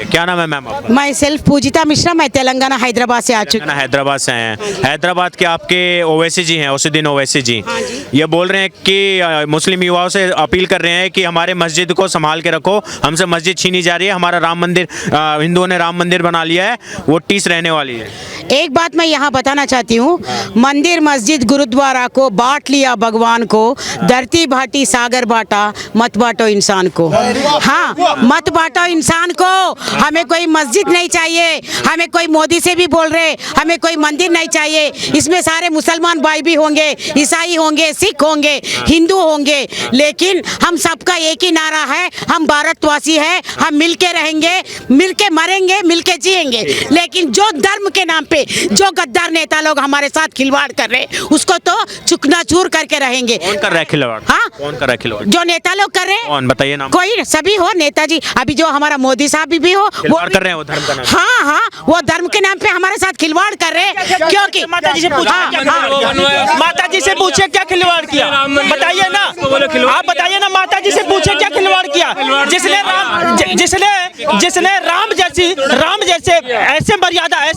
क्या नाम है मैम आपका? मैं सेल्फ पूजिता मिश्रा, मैं तेलंगाना हैदराबाद से आ चुकी तेलंगाना हैदराबाद से हैं। हैदराबाद के आपके ओवैसी जी हैं, उसीद्दीन ओवैसी जी। हाँ जी। ये बोल रहे हैं कि मुस्लिम युवाओं से अपील कर रहे हैं कि हमारे मस्जिद को संभाल के रखो, हमसे मस्जिद छीनी जा रही है, हमारा राम मंदिर हिंदुओं ने राम मंदिर बना लिया है, वो टीस रहने वाली है। एक बात मैं यहाँ बताना चाहती हूँ, मंदिर मस्जिद गुरुद्वारा को बांट लिया भगवान को, धरती भाटी सागर बाटा, मत बांटो इंसान को। हाँ, मत बांटो इंसान को। हमें कोई मस्जिद नहीं चाहिए, हमें कोई मोदी से भी बोल रहे हमें कोई मंदिर नहीं चाहिए। इसमें सारे मुसलमान भाई भी होंगे, ईसाई होंगे, सिख होंगे, हिंदू होंगे, लेकिन हम सबका एक ही नारा है, हम भारतवासी है, हम मिलके रहेंगे, मिलके मरेंगे, मिलके जिएंगे। लेकिन जो धर्म के नाम पे जो गद्दार नेता लोग हमारे साथ खिलवाड़ कर रहे, उसको तो चुकनाचूर करके रहेंगे। कौन कर रहा है खिलवाड़? हाँ, कौन कर रहा है खिलवाड़? जो नेता लोग कर रहे हैं। कौन बताइए नाम? कोई सभी हो, नेताजी, अभी जो हमारा मोदी साहब भी हो, खिलवाड़ कर रहे हैं वो धर्म का नाम। हाँ हाँ, वो धर्म के नाम पे हमारे साथ खिलवाड़ कर रहे हैं। क्योंकि माता जी से पूछे क्या खिलवाड़ किया, बताइए ना, आप बताइए ना, माता जी से पूछे क्या खिलवाड़ किया। जिसने राम जैसे ऐसे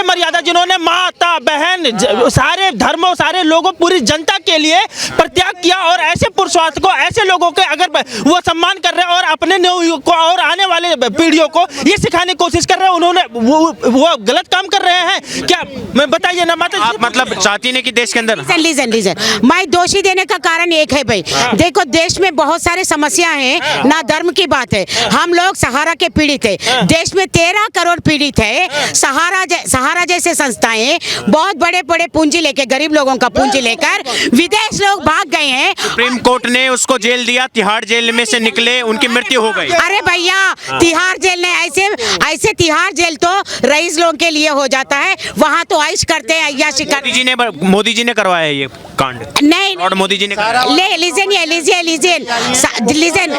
मर्यादा जिन्होंने माता बहन सारे धर्मों सारे लोगों पूरी जनता के लिए प्रत्याग किया, और ऐसे पुरुषार्थ को, ऐसे लोगों के अगर वो सम्मान कर रहे हैं और अपने नव को और आने वाले पीढ़ियों को ये सिखाने की कोशिश कर रहे हैं, उन्होंने वो गलत काम कर रहे हैं क्या? मैं बताइए ना माता जी। आप मतलब चाहती नहीं कि देश के अंदर? लीजन मैं दोषी देने का कारण एक है भाई, देखो देश में बहुत सारे समस्या हैं, ना धर्म की बात है, हम लोग सहारा के पीड़ित है, देश में 13 करोड़ पीड़ित है। सहारा जैसे संस्थाएं बहुत बड़े बड़े पूंजी लेके, गरीब लोगों का पूंजी लेकर विदेश लोग भाग गए हैं। सुप्रीम कोर्ट ने उसको जेल दिया, तिहाड़ जेल में से निकले, उनकी मृत्यु हो गई। अरे भैया, तिहाड़ जेल ने ऐसे तिहाड़ जेल तो रईस लोगों के लिए हो जाता है, वहाँ तो ऐश करते हैं, अय्याशी करते। मोदी जी ने करवाया है ये कांड? नहीं, और मोदी जी ने लीजन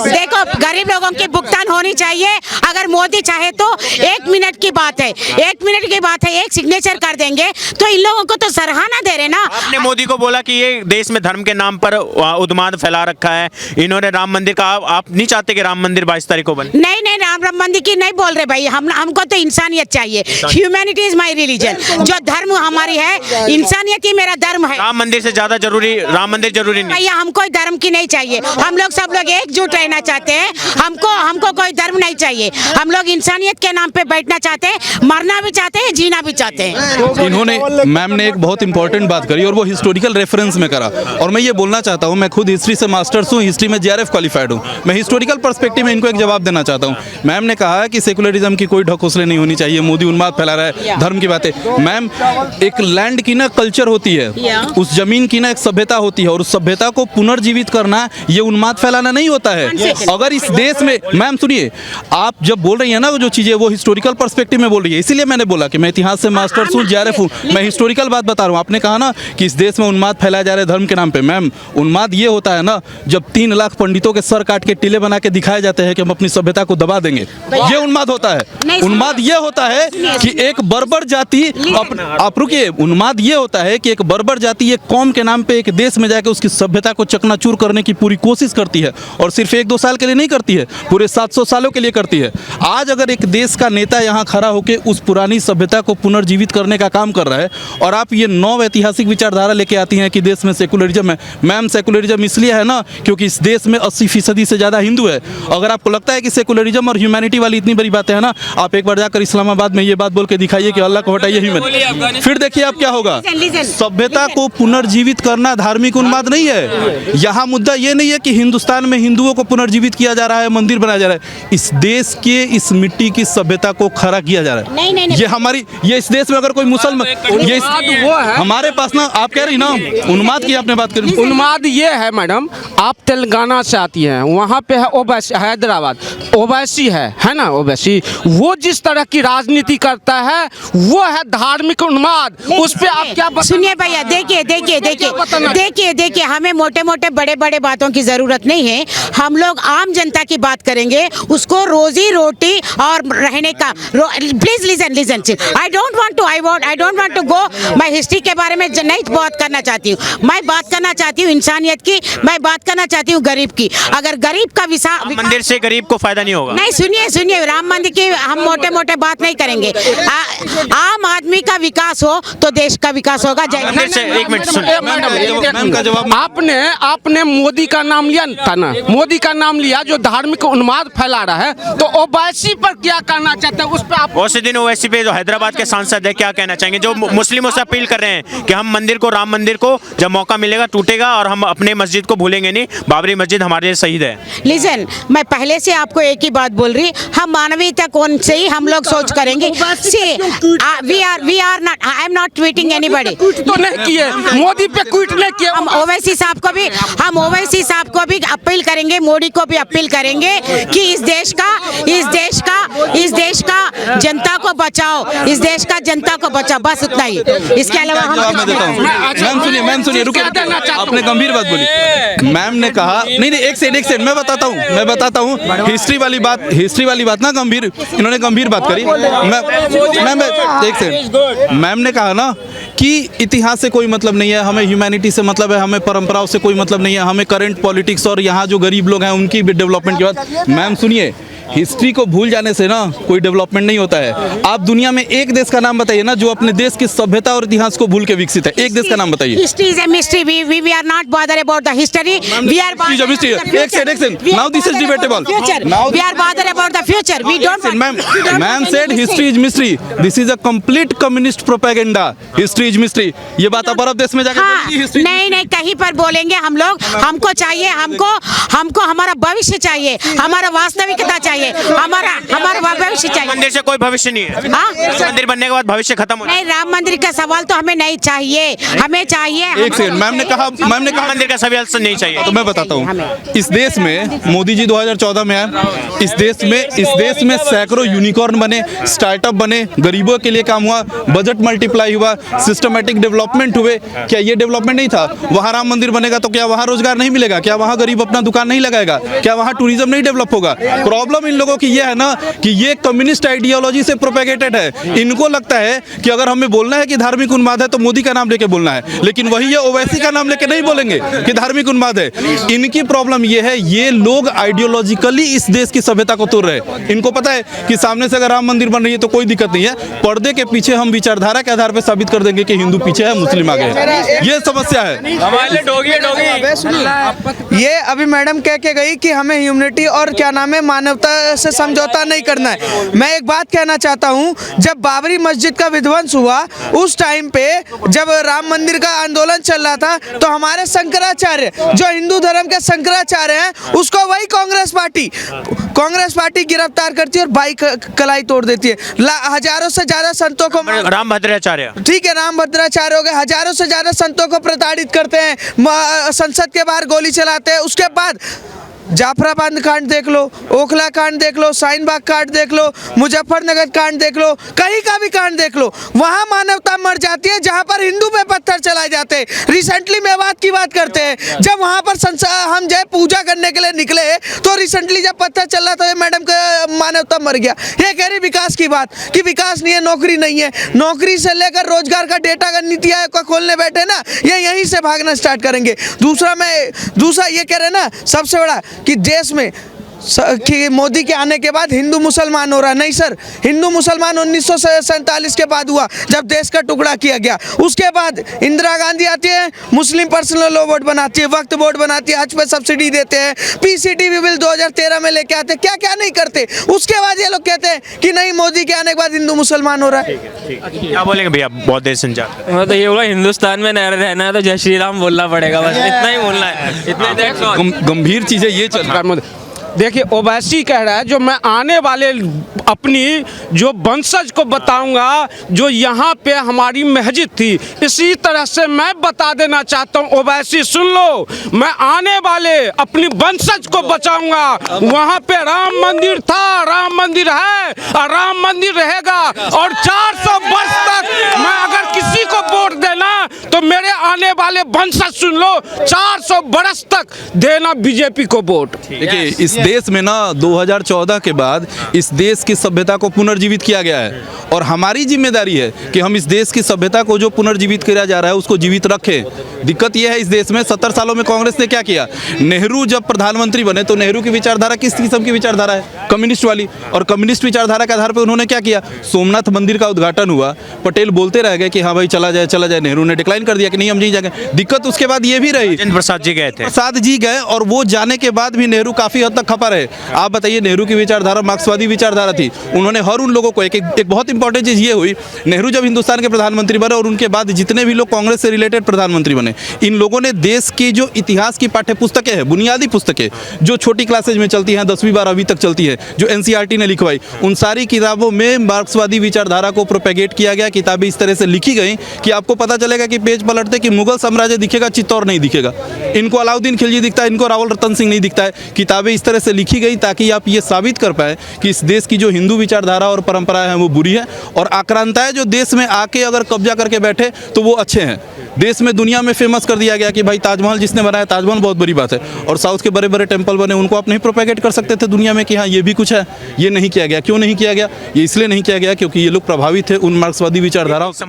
देखो, गरीब लोगों की भुगतान होनी चाहिए। अगर मोदी चाहे तो 1 मिनट की बात है, 1 मिनट की बात है, एक सिग्नेचर कर देंगे, तो इन लोगों को तो सराहना दे रहे ना। आपने मोदी को बोला कि ये देश में धर्म के नाम पर उन्माद फैला रखा है, इन्होंने राम मंदिर का, आप नहीं चाहते कि राम मंदिर 22 तारीख को बने? नहीं, राम मंदिर की नहीं बोल रहे भाई, हमको तो इंसानियत चाहिए। Humanity is my religion. जो धर्म हमारी है, इंसानियत ही मेरा धर्म है। राम मंदिर से ज्यादा जरूरी राम मंदिर जरूरी नहीं? भैया, हमको धर्म की नहीं चाहिए, हम लोग सब लोग एकजुट रहना चाहते हैं। हमको कोई धर्म नहीं चाहिए, हम लोग इंसानियत के नाम पे बैठना चाहते हैं, मरना भी चाहते हैं, जीना भी चाहते हैं। इन्होंने, मैम ने एक बहुत इंपॉर्टेंट बात करी और वो हिस्टोरिकल रेफरेंस में करा, और मैं ये बोलना चाहता हूँ, मैं खुद हिस्ट्री से मास्टर्स हूँ, हिस्ट्री में JRF क्वालिफाइड हूँ, मैं हिस्टोरिकल पर्सपेक्टिव में इनको एक जवाब देना चाहता हूँ। मैम ने कहा कि सेकुलरिज्म की कोई ढकोसले नहीं होनी चाहिए, मोदी उन्माद फैला रहा है, धर्म की बातें। मैम, एक लैंड की ना कल्चर होती है, उस जमीन की ना एक सभ्यता होती है, और उस सभ्यता को पुनर्जीवित करना ये उन्माद फैलाना नहीं होता है। अगर इस देश में, मैम सुनिए, आप जब बोल रही है ना वो जो चीजें, वो हिस्टोरिकल पर्सपेक्टिव में बोल रही है, इसीलिए मैंने बोला कि मैं इतिहास से मास्टर्स हूँ, JRF हूँ, मैं हिस्टोरिकल बात बता रहा हूँ। आपने कहा ना कि इस देश में उन्माद फैलाया जा रहा है धर्म के नाम पे। मैम, उन्माद ये होता है ना जब 3 लाख पंडितों के सर काट के टीले बना के दिखाए जाते हैं कि हम अपनी सभ्यता को दबा देंगे, ये उन्माद होता है। उन्माद ये होता है कि एक बर्बर जाति, आप रुकिए, उन्माद ये होता है कि एक बर्बर जाति एक कौम के नाम पे एक देश में जाकर उसकी सभ्यता को चकनाचूर करने की पूरी कोशिश करती है, और सिर्फ 1-2 साल के लिए नहीं करती है, पूरे 700 सालों के लिए करती है। आज अगर एक देश का नेता यहाँ खड़ा होकर उस पुरानी सभ्यता को पुनर्जीवित करने का काम कर रहा है, और आप ये नव ऐतिहासिक विचारधारा लेके आती हैं कि देश में सेकुलरिज्म है। मैम, सेकुलरिज्म इसलिए है ना क्योंकि इस देश में 80% से ज़्यादा हिंदू है। अगर आपको लगता है कि सेकुलरिज्म और ह्यूमैनिटी वाली इतनी बड़ी बातें हैं ना, आप एक बार जाकर इस्लामाबाद में ये बात बोल के दिखाइए कि अल्लाह को हटाइए ह्यूमन, फिर देखिए आप क्या होगा। सभ्यता को पुनर्जीवित करना धार्मिक उन्माद नहीं है। यहाँ मुद्दा ये नहीं है कि हिंदुस्तान में हिंदुओं को पुनर्जीवित किया जा रहा है, मंदिर बनाया जा रहा है। इस देश के, इस मिट्टी की सभ्यता को खरा किया जा रहा है। ये हमारी, ये इस देश में अगर कोई मुसलमान, ये वो है हमारे पास ना, आप कह रही ना उन्माद की आपने बात करी, उन्माद ये है मैडम, आप तेलंगाना से आती हैं, वहाँ पे है ओवैसी, हैदराबाद ओवैसी है ना, ओवैसी, वो जिस तरह की राजनीति करता है वो है धार्मिक उन्माद। उस पे आप क्या सुनिए भैया, देखिए हमें मोटे मोटे बड़े बड़े बातों की जरूरत नहीं है। हम लोग आम जनता की बात करेंगे, उसको रोजी रोटी और रहने का। Please listen, I don't want to go. मैं हिस्ट्री के बारे में नहीं बात करना चाहती हूँ। मैं बात करना चाहती हूँ इंसानियत की, मैं बात करना चाहती हूँ गरीब की। अगर गरीब का मंदिर से गरीब को फायदा नहीं होगा। नहीं, सुनिए राम मंदिर की हम मोटे मोटे बात नहीं करेंगे। आम आदमी का विकास हो तो देश का विकास होगा। मंदिर से एक मिनट मैम का जवाब। आपने मोदी का नाम लिया था ना, मोदी का नाम लिया जो धार्मिक उन्माद फैला रहा है, तो ओवैसी पर क्या कहना चाहते हैं? उस पर आप उसी दिन ओवैसी पे जो हैदराबाद के सांसद है, क्या कहना चाहेंगे? जो मुस्लिमों से अपील कर रहे हैं कि हम मंदिर को, राम मंदिर को जब मौका मिलेगा टूटेगा और हम अपने मस्जिद को भूलेंगे नहीं। बाबरी मस्जिद हमारे लिए शहीद है। लिसन, मैं पहले से आपको एक ही बात बोल रही, हम मानवीयता कौन से ही हम लोग सोच करेंगे। We are not, I am not tweeting anybody. तो नहीं किए, मोदी पे ट्वीट नहीं किए। हम ओवैसी साहब को भी अपील करेंगे, मोदी को भी अपील करेंगे कि इस देश का जनता को बचाओ, इस देश का जनता को बचाओ, बस उतना ही। इसके अलावा जवाब मैं देता हूँ। मैम सुनिए रुकिए, आपने गंभीर बात बोली। मैम ने कहा नहीं एक सेकंड मैं बताता हूँ। हिस्ट्री वाली बात ना गंभीर, इन्होंने गंभीर बात करी। मैम एक सेकंड, मैम ने कहा ना कि इतिहास से कोई मतलब नहीं है, हमें ह्यूमैनिटी से मतलब है, हमें परंपराओं से कोई मतलब नहीं है, हमें करंट पॉलिटिक्स और यहाँ जो गरीब लोग हैं उनकी डेवलपमेंट की बात। मैम सुनिए, हिस्ट्री को भूल जाने से ना कोई डेवलपमेंट नहीं होता है। आप दुनिया में एक देश का नाम बताइए ना जो अपने देश की सभ्यता और इतिहास को भूल के विकसित है। एक देश का नाम बताइए। History is a mystery, we are not bother about the history, we are एक second, now this is debatable. We are bother about the future, we don't. Ma'am said history is mystery, this is a complete communist propaganda. History is mystery, ये बात आप अरब देश में जाकर नहीं कहीं पर बोलेंगे हम लोग। हमको चाहिए, हमको हमारा भविष्य चाहिए, हमारा वास्तविकता चाहिए, हमारा भविष्य चाहिए। मंदिर से कोई भविष्य नहीं है। मंदिर बनने के बाद भविष्य खत्म हो। नहीं, राम मंदिर का सवाल तो हमें नहीं चाहिए, हमें चाहिए। एक सेकंड, मैम ने कहा मंदिर का सवाल नहीं चाहिए। तो मैं बताता हूँ, इस देश में मोदी जी 2014 में आए, इस देश में सैकड़ों यूनिकॉर्न बने, स्टार्टअप बने, गरीबों के लिए काम हुआ, बजट मल्टीप्लाई हुआ, सिस्टमेटिक डेवलपमेंट हुए। क्या ये डेवलपमेंट नहीं था? वहाँ राम मंदिर बनेगा तो क्या वहाँ रोजगार नहीं मिलेगा? क्या वहाँ गरीब अपना दुकान नहीं लगाएगा? क्या वहाँ टूरिज्म नहीं डेवलप होगा? प्रॉब्लम इन लोगों की ये है ना कि ये कम्युनिस्ट आइडियोलॉजी से प्रोपेगेटेड है। इनको लगता है कि अगर हमें बोलना है कि धार्मिक उन्माद है तो मोदी का नाम लेके बोलना है, लेकिन वही ये ओवैसी का नाम लेके नहीं बोलेंगे कि धार्मिक उन्माद है। इनकी प्रॉब्लम ये है, ये लोग आइडियोलॉजिकली इस देश की सभ्यता को तोड़ रहे हैं। इनको पता है कि सामने से अगर राम मंदिर बन रही है तो कोई दिक्कत नहीं है, पर्दे के पीछे हम विचारधारा के आधार पर साबित कर देंगे कि हिंदू पीछे है, मुस्लिम आगे है। ये समस्या है हमारे डोगी। ये अभी मैडम कह के गई कि हमें ह्यूमनिटी और क्या नाम है मानवता से समझौता नहीं करना है। मैं एक बात कहना चाहता हूं, जब बाबरी मस्जिद का विध्वंस हुआ उस टाइम पे जब राम मंदिर का आंदोलन चल रहा था तो हमारे शंकराचार्य जो हिंदू धर्म के शंकराचार्य हैं उसको वही कांग्रेस पार्टी गिरफ्तार करती है और बाइक कलाई तोड़ देती है। हजारों से ज्यादा संतों को, रामभद्राचार्य, ठीक है, रामभद्राचार्य हो गए, हजारों से ज्यादा संतों को प्रताड़ित करते हैं, संसद के बाहर गोली चलाते हैं। उसके बाद जाफराबाद कांड देख लो, ओखला कांड देख लो, शाहीनबाग कांड देख लो, मुजफ्फरनगर कांड देख लो, कहीं का भी कांड देख लो, वहाँ मानवता मर जाती है जहाँ पर हिंदू पे पत्थर चलाए जाते हैं। रिसेंटली मेवात की बात करते हैं, जब वहाँ पर हम जय पूजा करने के लिए निकले तो रिसेंटली जब पत्थर चल रहा था मैडम का मानवता मर गया। ये कह रही विकास की बात कि विकास नहीं है, नौकरी नहीं है। नौकरी से लेकर रोजगार का डेटा का नीति आयोग का खोलने बैठे ना, ये यहीं से भागना स्टार्ट करेंगे। दूसरा ये कह रहे ना सबसे बड़ा कि देश में कि मोदी के आने के बाद हिंदू मुसलमान हो रहा है। नहीं सर, हिंदू मुसलमान 1947 के बाद हुआ जब देश का टुकड़ा किया गया। उसके बाद इंदिरा गांधी आती है, मुस्लिम पर्सनल लॉ बोर्ड बनाती है, वक्फ बोर्ड बनाती है, हज पे सब्सिडी देते हैं, पीसीडीबी बिल 2013 में लेके आते, क्या क्या नहीं करते। उसके बाद ये लोग कहते हैं कि नहीं मोदी के आने के बाद हिंदू मुसलमान हो रहा है। क्या बोलेंगे भैया, बहुत देर से मैं तो ये बोला हिंदुस्तान में रहना है तो जय श्री राम बोलना पड़ेगा, बस इतना ही बोलना है। इतने गंभीर चीजें ये चल रहा है। देखिए ओवैसी कह रहा है जो मैं आने वाले अपनी जो वंशज को बताऊंगा जो यहाँ पे हमारी मस्जिद थी, इसी तरह से मैं बता देना चाहता हूँ ओवैसी सुन लो, मैं आने वाले अपनी वंशज को बचाऊंगा। वहाँ पे राम मंदिर था, राम मंदिर है और राम मंदिर रहेगा और 400 वर्ष तक मैं अगर किसी को वोट देना तो मेरे आने वाले वंशज सुन लो 400 वर्ष तक देना बीजेपी को वोट। देखिए इस देश में ना 2014 के बाद इस देश की सभ्यता को पुनर्जीवित किया गया है और हमारी जिम्मेदारी है कि हम इस देश की सभ्यता को जो पुनर्जीवित किया जा रहा है उसको जीवित रखें। दिक्कत यह है इस देश में 70 सालों में कांग्रेस ने क्या किया, नेहरू जब प्रधानमंत्री बने तो नेहरू की विचारधारा किस किस्म की विचारधारा है, कम्युनिस्ट वाली, और कम्युनिस्ट विचारधारा के आधार पर उन्होंने क्या किया, सोमनाथ मंदिर का उद्घाटन हुआ, पटेल बोलते रह गए कि हाँ भाई चला जाए, नेहरू ने डिक्लाइन कर दिया कि नहीं हम नहीं जाएंगे। दिक्कत उसके बाद ये भी रही, राजेंद्र प्रसाद जी गए थे, प्रसाद जी गए और वो जाने के बाद भी नेहरू काफी हद तक खपा रहे। आप बताइए नेहरू की विचारधारा मार्क्सवादी विचारधारा थी, उन्होंने हर उन लोगों को एक बहुत इंपॉर्टेंट चीज ये हुई, नेहरू जब हिंदुस्तान के प्रधानमंत्री बने और उनके बाद जितने भी लोग कांग्रेस से रिलेटेड प्रधानमंत्री बने, इन लोगों ने देश की जो इतिहास की पाठ्य पुस्तकें हैं, बुनियादी पुस्तकें जो छोटी क्लासेज में चलती हैं, 10वीं 12वीं तक चलती है, जो एनसीईआरटी ने लिखवाई, उन सारी किताबों में मार्क्सवादी विचारधारा को प्रोपेगेट किया गया। किताबें इस तरह से लिखी गई कि आपको पता चलेगा कि पेज पलटते कि मुगल साम्राज्य दिखेगा, चित्तौड़ नहीं दिखेगा, इनको अलाउद्दीन खिलजी दिखता है, इनको रावल रतन सिंह नहीं दिखता है। किताबें इस तरह से लिखी गई ताकि आप ये साबित कर पाए कि इस देश की जो हिंदू विचारधारा और परंपराएं हैं वो बुरी है और आक्रांताएं जो देश में आके अगर कब्जा करके बैठे तो वो अच्छे हैं। देश में दुनिया में फेमस कर दिया गया कि भाई ताजमहल जिसने बनाया, ताजमहल बहुत बड़ी बात है, और साउथ के बड़े बड़े टेंपल बने, उनको आप नहीं प्रोपेगेट कर सकते थे दुनिया में कि हाँ ये भी कुछ है। ये नहीं किया गया। क्यों नहीं किया गया? ये इसलिए नहीं किया गया क्योंकि ये लोग प्रभावित थे उन मार्क्सवादी विचारधाराओं से।